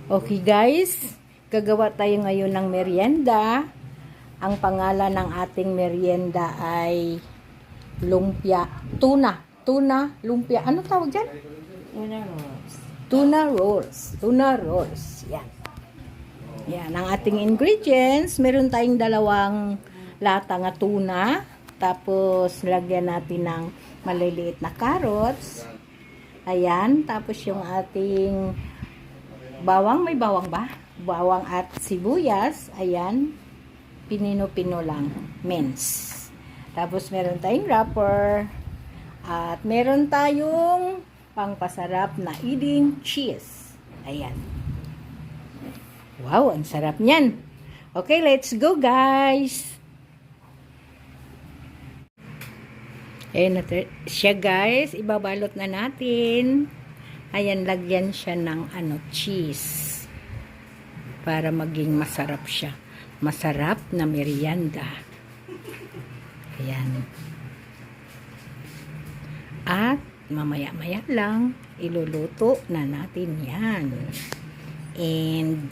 Okay guys, gagawa tayo ngayon ng merienda. Ang pangalan ng ating merienda ay lumpia, tuna lumpia. Ano tawag dyan? Tuna rolls. Yan. Yan ang ating ingredients. Meron tayong 2 lata nga tuna. Tapos lagyan natin ng maliliit na carrots. Ayan, tapos yung ating bawang, may bawang ba? Bawang at sibuyas, ayan, pinino-pino lang, mince. Tapos meron tayong wrapper, at meron tayong pangpasarap na eating cheese. Ayan. Wow, ang sarap niyan. Okay, let's go guys! Ayan na siya guys, ibabalot na natin. Ayan, lagyan siya ng cheese para maging masarap siya. Masarap na merienda. Ayan. At mamaya-maya lang iluluto na natin yan. And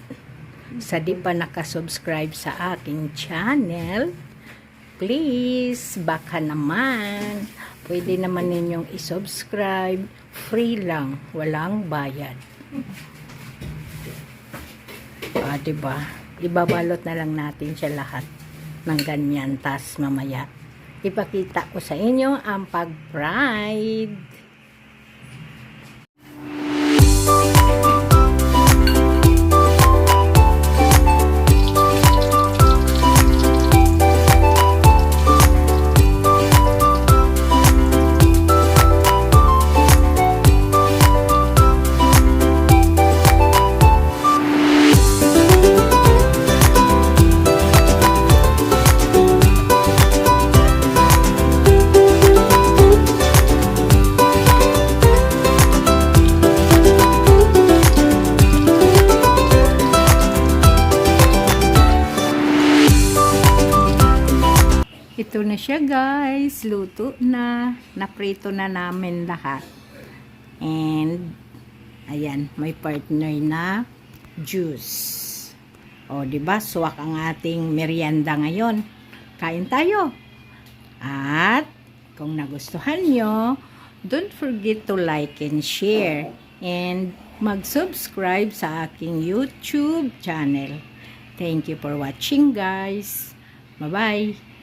sa di pa nakasubscribe sa aking channel, please, baka naman, pwede naman ninyong isubscribe. Free lang, walang bayad. Diba? Ibabalot na lang natin siya lahat ng ganyan. Tas mamaya, ipakita ko sa inyo ang pag-fried. Ito na siya guys, luto na, naprito na namin lahat. And ayan, may partner na juice. O di ba, suwak ang ating merienda ngayon. Kain tayo. At kung nagustuhan nyo, don't forget to like and share and mag-subscribe sa aking YouTube channel. Thank you for watching guys. Bye-bye.